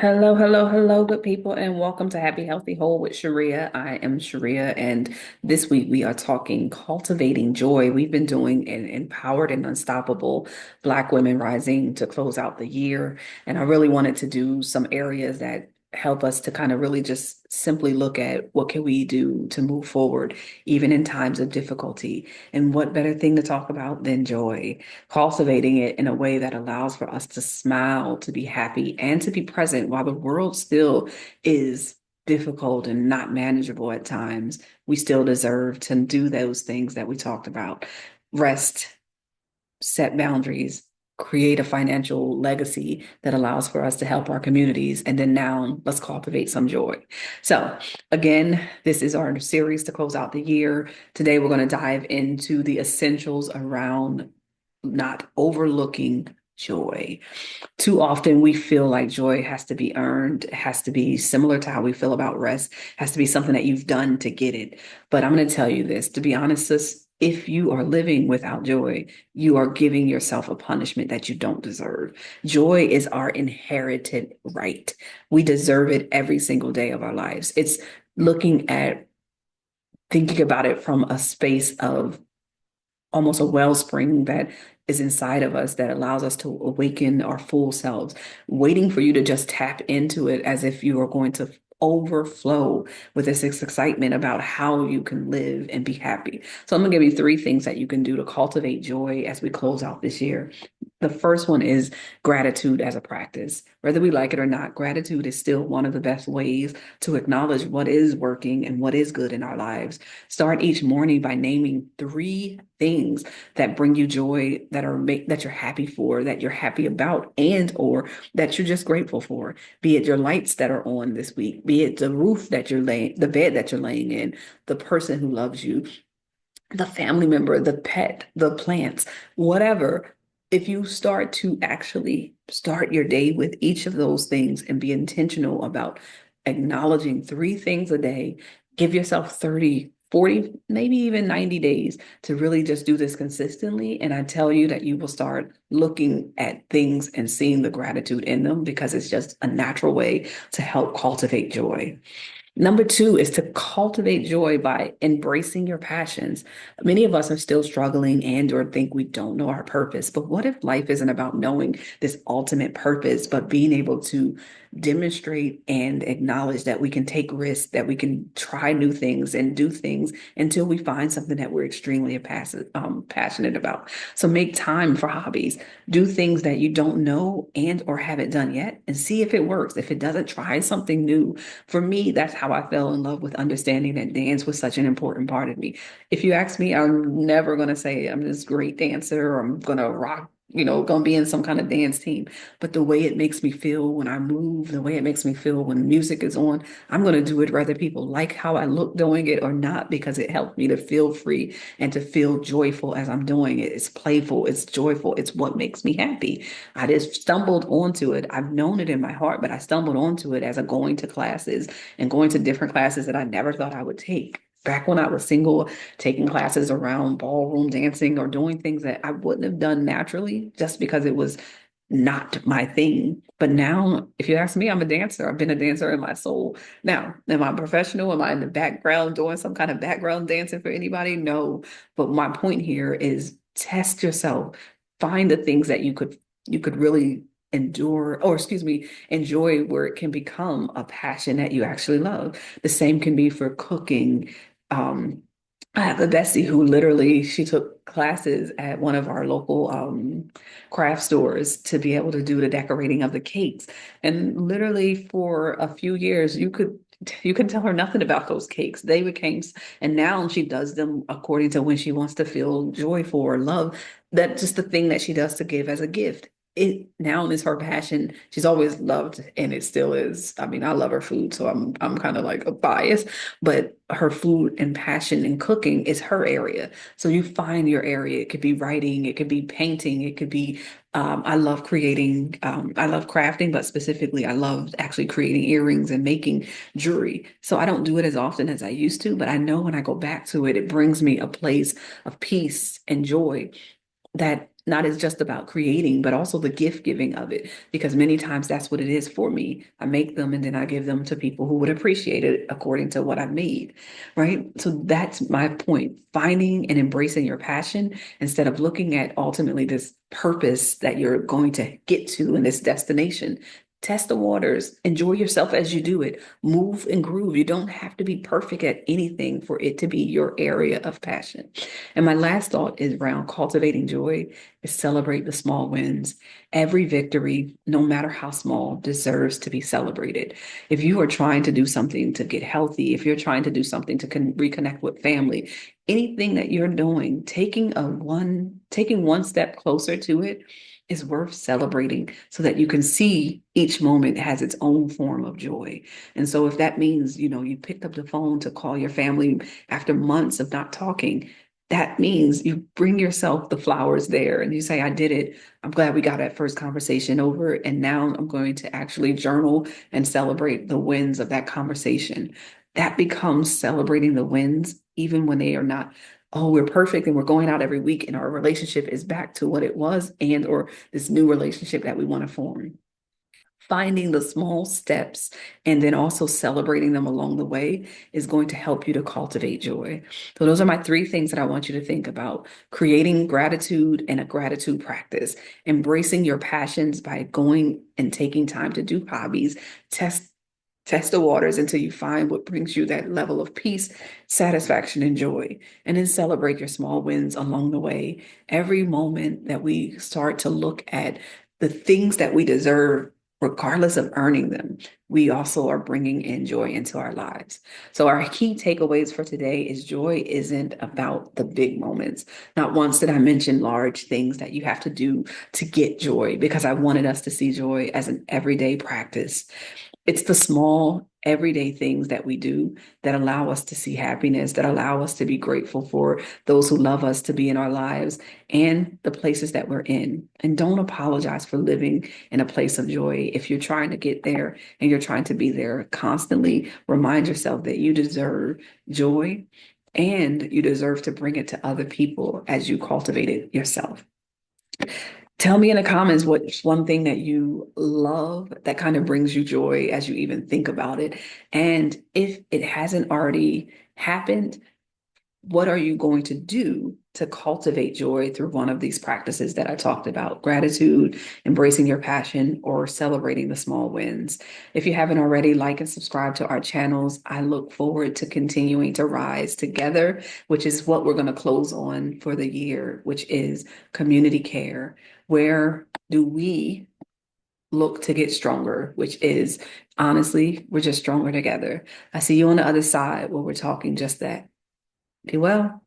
Hello, hello, hello, good people, and welcome to Happy, Healthy, Whole with Sharea. I am Sharea, and this week we are talking cultivating joy. We've been doing an empowered and unstoppable Black women rising to close out the year, and I really wanted to do some areas that help us to kind of really just simply look at what can we do to move forward, even in times of difficulty. And what better thing to talk about than joy? Cultivating it in a way that allows for us to smile, to be happy, and to be present while the world still is difficult and not manageable at times. We still deserve to do those things that we talked about: rest, set boundaries, create a financial legacy that allows for us to help our communities. And then now let's cultivate some joy. So, again, this is our series to close out the year. Today, we're going to dive into the essentials around not overlooking joy. Too often we feel like joy has to be earned, it has to be similar to how we feel about rest, has to be something that you've done to get it. But I'm going to tell you this, to be honest, sis, if you are living without joy, you are giving yourself a punishment that you don't deserve. Joy is our inherited right. We deserve it every single day of our lives. It's looking at, thinking about it from a space of almost a wellspring that is inside of us that allows us to awaken our full selves, waiting for you to just tap into it as if you are going to overflow with this excitement about how you can live and be happy. So I'm going to give you three things that you can do to cultivate joy as we close out this year. The first one is gratitude as a practice. Whether we like it or not, gratitude is still one of the best ways to acknowledge what is working and what is good in our lives. Start each morning by naming three things that bring you joy, that you're happy for, that you're happy about, and or that you're just grateful for. Be it your lights that are on this week, be it the roof that you're laying, the bed that you're laying in, the person who loves you, the family member, the pet, the plants, whatever. If you start to actually start your day with each of those things and be intentional about acknowledging three things a day, give yourself 30, 40, maybe even 90 days to really just do this consistently. And I tell you that you will start looking at things and seeing the gratitude in them because it's just a natural way to help cultivate joy. Number two is to cultivate joy by embracing your passions. Many of us are still struggling and or think we don't know our purpose. But what if life isn't about knowing this ultimate purpose, but being able to demonstrate and acknowledge that we can take risks, that we can try new things and do things until we find something that we're extremely passionate about. So make time for hobbies. Do things that you don't know and or haven't done yet and see if it works. If it doesn't, try something new. For me, that's how I fell in love with understanding that dance was such an important part of me. If you ask me, I'm never going to say I'm this great dancer or I'm going to rock, going to be in some kind of dance team. But the way it makes me feel when I move, the way it makes me feel when music is on, I'm going to do it whether people like how I look doing it or not, because it helps me to feel free and to feel joyful as I'm doing it. It's playful, it's joyful, it's what makes me happy. I just stumbled onto it. I've known it in my heart, but I stumbled onto it as a going to classes and going to different classes that I never thought I would take. Back when I was single, taking classes around ballroom dancing or doing things that I wouldn't have done naturally just because it was not my thing. But now, if you ask me, I'm a dancer. I've been a dancer in my soul. Now, am I professional? Am I in the background doing some kind of background dancing for anybody? No. But my point here is test yourself. Find the things that you could really endure, or excuse me, enjoy, where it can become a passion that you actually love. The same can be for cooking. Um, I have a bestie who literally she took classes at one of our local craft stores to be able to do the decorating of the cakes. And literally for a few years, you could tell her nothing about those cakes. They became, and now she does them according to when she wants to feel joyful or love. That's just the thing that she does to give as a gift. It now is her passion. She's always loved, and it still is. I mean, I love her food, so I'm kind of like a bias, but her food and passion in cooking is her area. So you find your area. It could be writing, it could be painting, it could be I love creating, I love crafting, but specifically I love actually creating earrings and making jewelry. So I don't do it as often as I used to, but I know when I go back to it, it brings me a place of peace and joy that not as just about creating, but also the gift giving of it. Because many times that's what it is for me. I make them and then I give them to people who would appreciate it according to what I've made, right? So that's my point. Finding and embracing your passion instead of looking at ultimately this purpose that you're going to get to in this destination. Test the waters, enjoy yourself as you do it, move and groove. You don't have to be perfect at anything for it to be your area of passion. And my last thought is around cultivating joy is celebrate the small wins. Every victory, no matter how small, deserves to be celebrated. If you are trying to do something to get healthy, if you're trying to do something to reconnect with family, anything that you're doing, taking one step closer to it is worth celebrating so that you can see each moment has its own form of joy. And so if that means, you picked up the phone to call your family after months of not talking, that means you bring yourself the flowers there and you say, I did it. I'm glad we got that first conversation over. And now I'm going to actually journal and celebrate the wins of that conversation. That becomes celebrating the wins, even when they are not, oh, we're perfect and we're going out every week and our relationship is back to what it was and or this new relationship that we want to form. Finding the small steps and then also celebrating them along the way is going to help you to cultivate joy. So, those are my three things that I want you to think about: creating gratitude and a gratitude practice, embracing your passions by going and taking time to do hobbies, test. Test the waters until you find what brings you that level of peace, satisfaction, and joy. And then celebrate your small wins along the way. Every moment that we start to look at the things that we deserve, regardless of earning them, we also are bringing in joy into our lives. So, our key takeaways for today is joy isn't about the big moments. Not once did I mention large things that you have to do to get joy, because I wanted us to see joy as an everyday practice. It's the small, everyday things that we do that allow us to see happiness, that allow us to be grateful for those who love us to be in our lives and the places that we're in. And don't apologize for living in a place of joy. If you're trying to get there and you're trying to be there constantly, remind yourself that you deserve joy and you deserve to bring it to other people as you cultivate it yourself. Tell me in the comments what's one thing that you love that kind of brings you joy as you even think about it. And if it hasn't already happened, what are you going to do to cultivate joy through one of these practices that I talked about: gratitude, embracing your passion, or celebrating the small wins? If you haven't already, like and subscribe to our channels. I look forward to continuing to rise together, which is what we're going to close on for the year, which is community care. Where do we look to get stronger, which is honestly, we're just stronger together. I see you on the other side where we're talking just that. Be well.